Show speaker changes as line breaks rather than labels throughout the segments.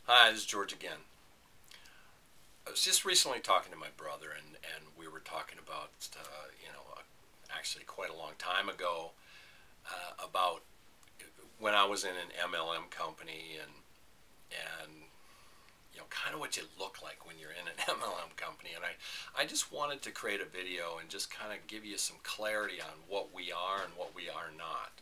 Hi, this is George again. I was just recently talking to my brother, and we were talking about, actually quite a long time ago, about when I was in an MLM company and kind of what you look like when you're in an MLM company. And I just wanted to create a video and just kind of give you some clarity on what we are and what we are not.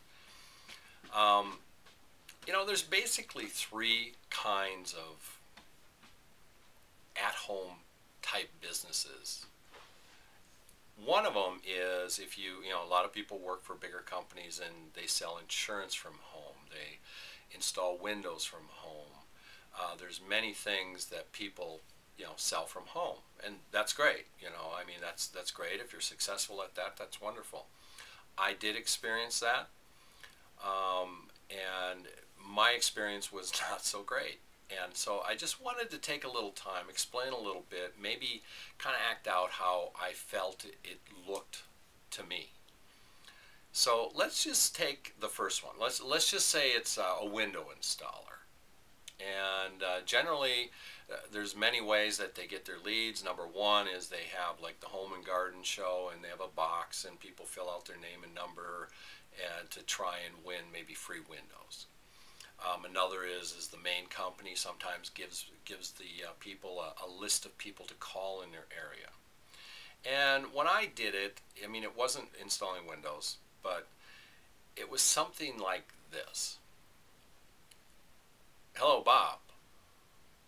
There's basically three kinds of at-home type businesses. One of them is if a lot of people work for bigger companies and they sell insurance from home. They install windows from home. There's many things that people, sell from home, and that's great. That's great. If you're successful at that, that's wonderful. I did experience that, and my experience was not so great. And so I just wanted to take a little time, explain a little bit, maybe kind of act out how I felt it looked to me. So let's just take the first one. Let's just say it's a window installer. And generally, there's many ways that they get their leads. Number one is they have like the home and garden show, and they have a box, and people fill out their name and number and to try and win maybe free windows. Another is the main company sometimes gives the people a list of people to call in their area. And when I did it, it wasn't installing windows, but it was something like this. Hello, Bob.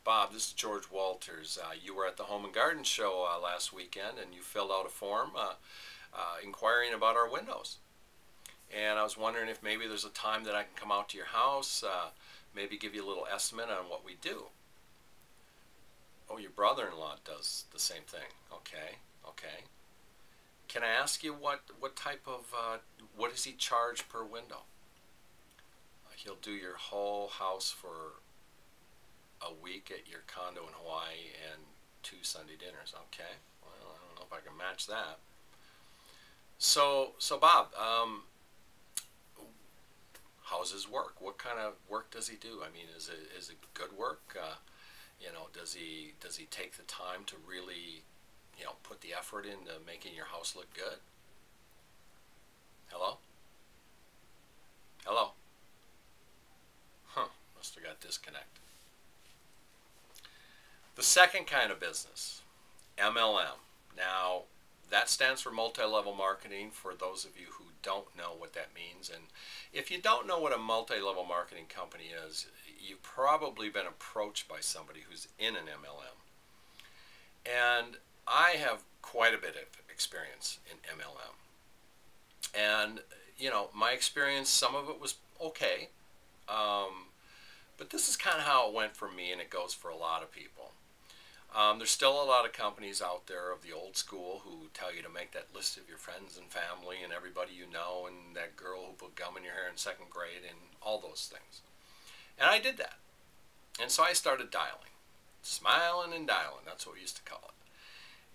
Bob, this is George Walters. You were at the Home and Garden Show last weekend, and you filled out a form inquiring about our windows. And I was wondering if maybe there's a time that I can come out to your house, maybe give you a little estimate on what we do. Oh, your brother-in-law does the same thing. Okay, okay. Can I ask you what type of, what does he charge per window? He'll do your whole house for a week at your condo in Hawaii and 2 Sunday dinners. Okay, well, I don't know if I can match that. So Bob, how's his work? What kind of work does he do? Is it good work? Does he take the time to really, put the effort into making your house look good? Hello? Hello? Huh, must have got disconnected. The second kind of business, MLM. Now, that stands for multi-level marketing, for those of you who don't know what that means. And if you don't know what a multi-level marketing company is, you've probably been approached by somebody who's in an MLM. And I have quite a bit of experience in MLM. And, my experience, some of it was okay. But this is kind of how it went for me, and it goes for a lot of people. There's still a lot of companies out there of the old school who tell you to make that list of your friends and family and everybody you know, and that girl who put gum in your hair in 2nd grade and all those things. And I did that. And so I started dialing. Smiling and dialing, that's what we used to call it.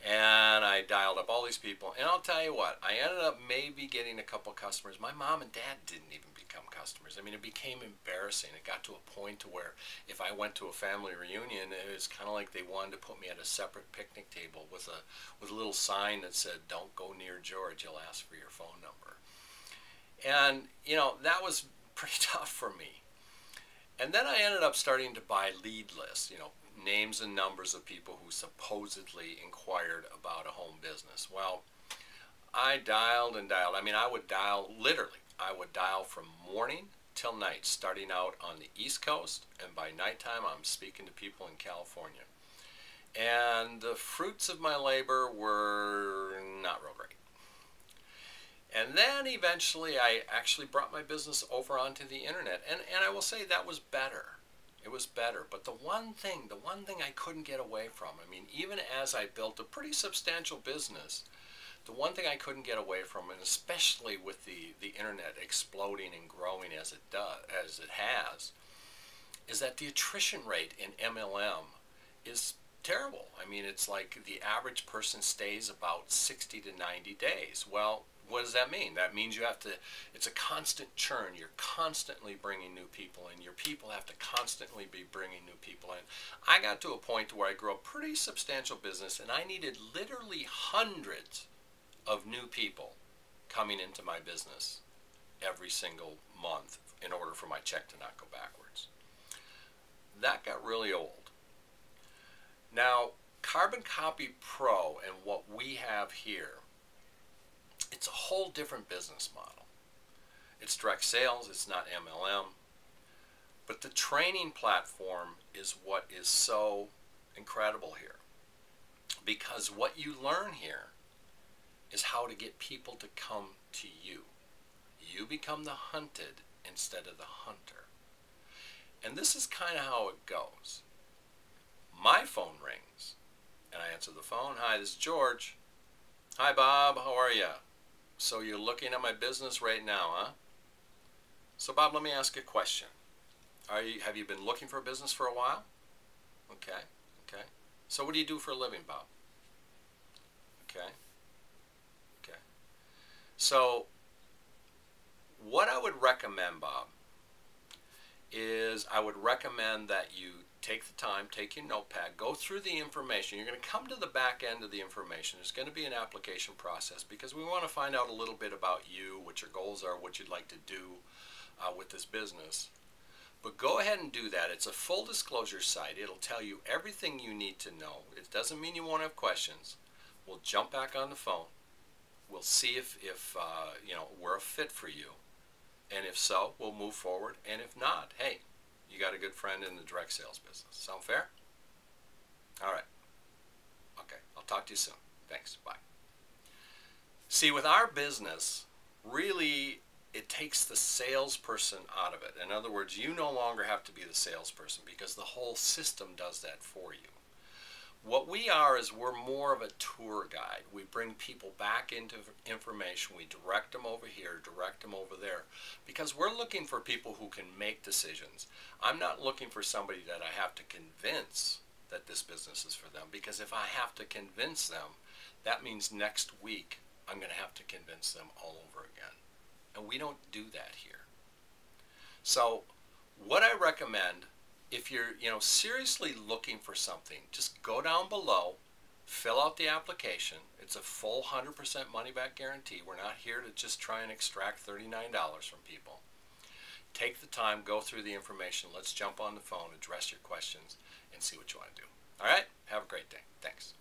And I dialed up all these people, and I'll tell you what, I ended up maybe getting a couple customers. My mom and dad didn't even become customers. It became embarrassing. It got to a point to where if I went to a family reunion, it was kind of like they wanted to put me at a separate picnic table with a little sign that said, "Don't go near George, he'll ask for your phone number." And, that was pretty tough for me. And then I ended up starting to buy lead lists, names and numbers of people who supposedly inquired about a home business. Well, I dialed and dialed. I would dial, literally, I would dial from morning till night, starting out on the East Coast, and by nighttime I'm speaking to people in California. And the fruits of my labor were not real great. And then eventually I actually brought my business over onto the internet, and I will say that was better. It was better. But the one thing I couldn't get away from, even as I built a pretty substantial business, the one thing I couldn't get away from, and especially with the internet exploding and growing as it has, is that the attrition rate in MLM is terrible. It's like the average person stays about 60 to 90 days. Well, what does that mean? That means you have to, it's a constant churn. You're constantly bringing new people in. Your people have to constantly be bringing new people in. I got to a point where I grew a pretty substantial business, and I needed literally hundreds of new people coming into my business every single month in order for my check to not go backwards. That got really old. Now, Carbon Copy Pro and what we have here, it's a whole different business model. It's direct sales, it's not MLM, but the training platform is what is so incredible here. Because what you learn here is how to get people to come to you. You become the hunted instead of the hunter. And this is kind of how it goes. My phone rings, and I answer the phone. Hi, this is George. Hi, Bob. How are you? So you're looking at my business right now, huh? So, Bob, let me ask you a question. Have you been looking for a business for a while? Okay. So what do you do for a living, Bob? Okay. So what I would recommend, Bob, is I would recommend that you take the time, take your notepad, go through the information. You're going to come to the back end of the information. There's going to be an application process because we want to find out a little bit about you, what your goals are, what you'd like to do with this business. But go ahead and do that. It's a full disclosure site. It'll tell you everything you need to know. It doesn't mean you won't have questions. We'll jump back on the phone. We'll see if we're a fit for you. And if so, we'll move forward. And if not, hey, you got a good friend in the direct sales business. Sound fair? All right. Okay. I'll talk to you soon. Thanks. Bye. See, with our business, really, it takes the salesperson out of it. In other words, you no longer have to be the salesperson because the whole system does that for you. What we are is we're more of a tour guide. We bring people back into information. We direct them over here, direct them over there, because we're looking for people who can make decisions. I'm not looking for somebody that I have to convince that this business is for them, because if I have to convince them, that means next week I'm going to have to convince them all over again. And we don't do that here. So what I recommend, if you're seriously looking for something, just go down below, fill out the application. It's a full 100% money back guarantee. We're not here to just try and extract $39 from people. Take the time, go through the information. Let's jump on the phone, address your questions, and see what you want to do. All right? Have a great day. Thanks.